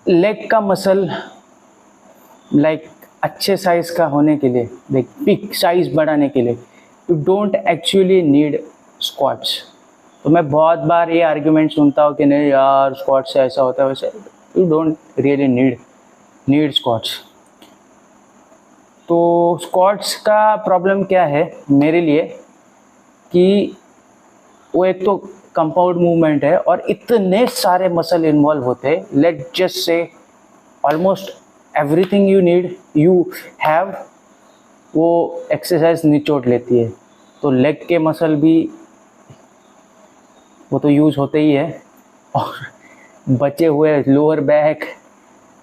Leg का muscle like अच्छे size का होने के लिए, लाइक बिग साइज बढ़ाने के लिए you don't actually need squats. तो मैं बहुत बार ये आर्ग्यूमेंट सुनता हूँ कि नहीं यार स्क्वाट्स से ऐसा होता है वैसे, you don't really need squats. तो स्क्वाट्स का प्रॉब्लम क्या है मेरे लिए कि वो एक तो कंपाउंड मूवमेंट है और इतने सारे मसल इन्वॉल्व होते हैं। Let just say almost everything you have वो एक्सरसाइज निचोड़ लेती है। तो लेग के मसल भी वो तो यूज़ होते ही है, और बचे हुए लोअर बैक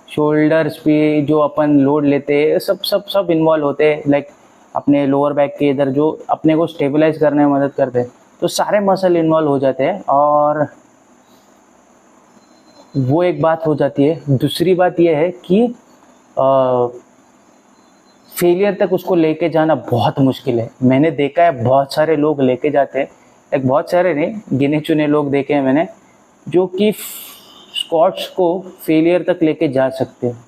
शोल्डर्स पे जो अपन लोड लेते हैं सब सब सब इन्वॉल्व होते हैं। लाइक अपने लोअर बैक के इधर जो अपने को स्टेबलाइज करने में मदद करते हैं, तो सारे मसल इन्वॉल्व हो जाते हैं। और वो एक बात हो जाती है। दूसरी बात ये है कि फेलियर तक उसको लेके जाना बहुत मुश्किल है। मैंने देखा है बहुत सारे लोग लेके जाते हैं, एक बहुत सारे नहीं, गिने चुने लोग देखे हैं मैंने, जो कि स्क्वाट्स को फेलियर तक लेके जा सकते हैं,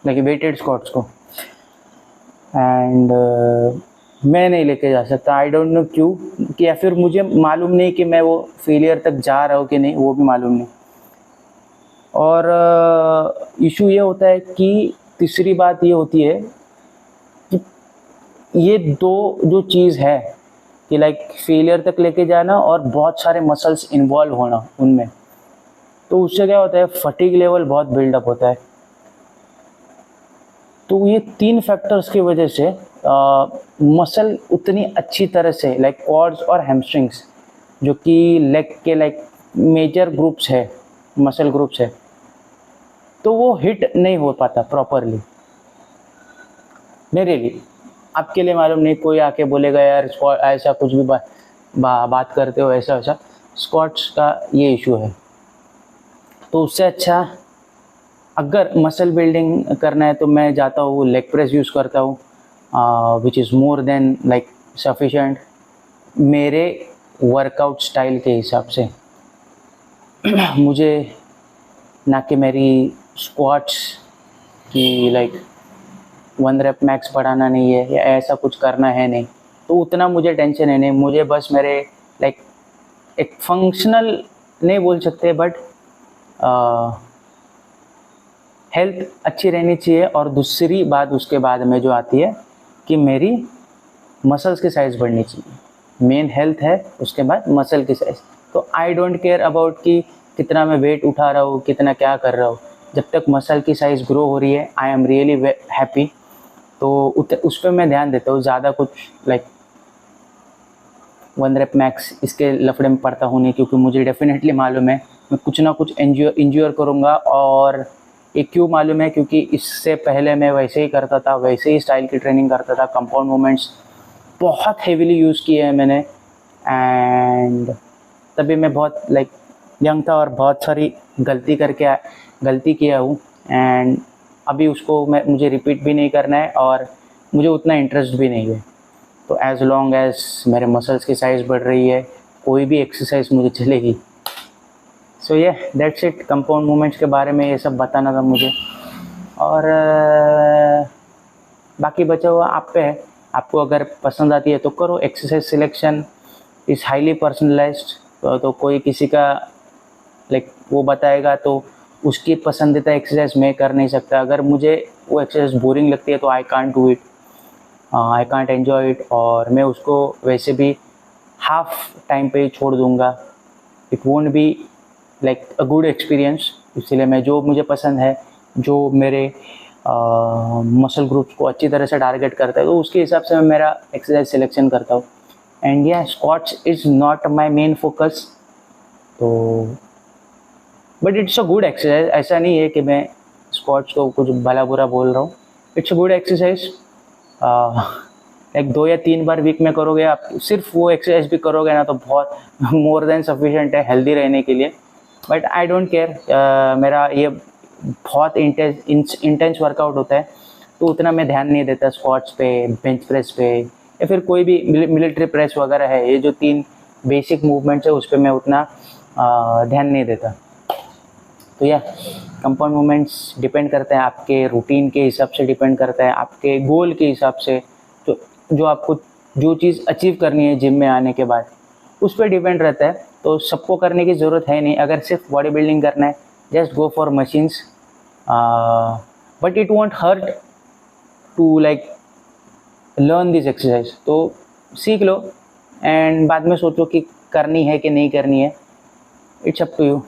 लाइक वेटेड स्क्वाट्स को। एंड मैं नहीं लेके जा सकता, आई डोंट नो क्यों, कि या फिर मुझे मालूम नहीं कि मैं वो फेलियर तक जा रहा हूँ कि नहीं, वो भी मालूम नहीं। और इशू ये होता है कि तीसरी बात ये होती है कि ये दो जो चीज़ है कि लाइक फेलियर तक लेके जाना और बहुत सारे मसल्स इन्वॉल्व होना उनमें, तो उससे क्या होता है फटीग लेवल बहुत बिल्डअप होता है। तो ये तीन फैक्टर्स की वजह से मसल उतनी अच्छी तरह से लाइक क्वाड्स और हैमस्ट्रिंग्स जो कि लेग के लाइक मेजर ग्रुप्स है, मसल ग्रुप्स है, तो वो हिट नहीं हो पाता प्रॉपरली मेरे लिए। आपके लिए मालूम नहीं, कोई आके बोलेगा यार स्क्वाट ऐसा कुछ भी बात करते हो ऐसा वैसा, स्क्वाट्स का ये इशू है। तो उससे अच्छा अगर मसल बिल्डिंग करना है तो मैं जाता हूँ लेग प्रेस यूज़ करता हूँ, which is more than like sufficient मेरे वर्कआउट स्टाइल के हिसाब से। मुझे ना कि मेरी स्क्वाट्स की लाइक 1 रेप मैक्स बढ़ाना नहीं है या ऐसा कुछ करना है नहीं, तो उतना मुझे टेंशन है नहीं। मुझे बस मेरे लाइक एक फंक्शनल नहीं बोल सकते बट हेल्थ अच्छी रहनी चाहिए। और दूसरी बात उसके बाद में जो आती है कि मेरी मसल्स की साइज़ बढ़नी चाहिए। मेन हेल्थ है, उसके बाद मसल की साइज़। तो आई डोंट केयर अबाउट कि कितना मैं वेट उठा रहा हूँ, कितना क्या कर रहा हूँ, जब तक मसल की साइज़ ग्रो हो रही है आई एम रियली हैप्पी। तो उस पर मैं ध्यान देता हूँ, ज़्यादा कुछ लाइक 1 रेप मैक्स इसके लफड़े में पड़ता हूँ नहीं, क्योंकि मुझे डेफिनेटली मालूम है मैं कुछ ना कुछ इंज्योर करूँगा। और ये क्यों मालूम है, क्योंकि इससे पहले मैं वैसे ही करता था, वैसे ही स्टाइल की ट्रेनिंग करता था, कंपाउंड मूवमेंट्स बहुत हेवीली यूज़ किए हैं मैंने। एंड तभी मैं बहुत लाइक यंग था और बहुत सारी गलती किया हूँ। एंड अभी उसको मुझे रिपीट भी नहीं करना है और मुझे उतना इंटरेस्ट भी नहीं है। तो एज़ लॉन्ग एज मेरे मसल्स की साइज़ बढ़ रही है, कोई भी एक्सरसाइज मुझे चलेगी। सो ये दैट्स इट, कंपाउंड मूवमेंट्स के बारे में ये सब बताना था मुझे। और बाकी बचा हुआ आप पे है, आपको अगर पसंद आती है तो करो। Exercise selection is highly personalised, तो कोई किसी का लाइक वो बताएगा तो उसकी पसंदीदा एक्सरसाइज मैं कर नहीं सकता। अगर मुझे वो एक्सरसाइज बोरिंग लगती है तो I can't do it, I can't enjoy it, और मैं उसको वैसे भी हाफ टाइम पे ही छोड़ दूँगा। It won't be like a good experience. इसलिए मैं जो मुझे पसंद है, जो मेरे मसल ग्रुप्स को अच्छी तरह से टारगेट करता है, तो उसके हिसाब से मैं मेरा एक्सरसाइज सिलेक्शन करता हूँ। एंड या squats is not my main focus, तो but it's a good exercise. ऐसा नहीं है कि मैं स्क्वाट्स को कुछ भला बुरा बोल रहा हूँ, इट्स अ गुड एक्सरसाइज। एक 2 या 3 बार वीक में करोगे आप, सिर्फ वो एक्सरसाइज भी करोगे ना, तो बहुत मोर देन सफिशेंट है हेल्दी रहने के लिए। बट आई डोंट केयर, मेरा ये बहुत इंटेंस वर्कआउट होता है, तो उतना मैं ध्यान नहीं देता स्क्वाट्स पे, बेंच प्रेस पे, या फिर कोई भी मिलिट्री प्रेस वगैरह है। ये जो 3 बेसिक मूवमेंट्स है उस पर मैं उतना ध्यान नहीं देता। तो या कंपाउंड मूवमेंट्स डिपेंड करता है आपके रूटीन के हिसाब से, डिपेंड करता है आपके गोल के हिसाब से, तो जो आपको जो चीज़ अचीव करनी है जिम में आने के बाद उस पर डिपेंड रहता है। तो सबको करने की ज़रूरत है नहीं, अगर सिर्फ बॉडी बिल्डिंग करना है just go for machines, but it won't hurt to like learn this exercise. तो सीख लो एंड बाद में सोचो कि करनी है कि नहीं करनी है, इट्स अप टू यू।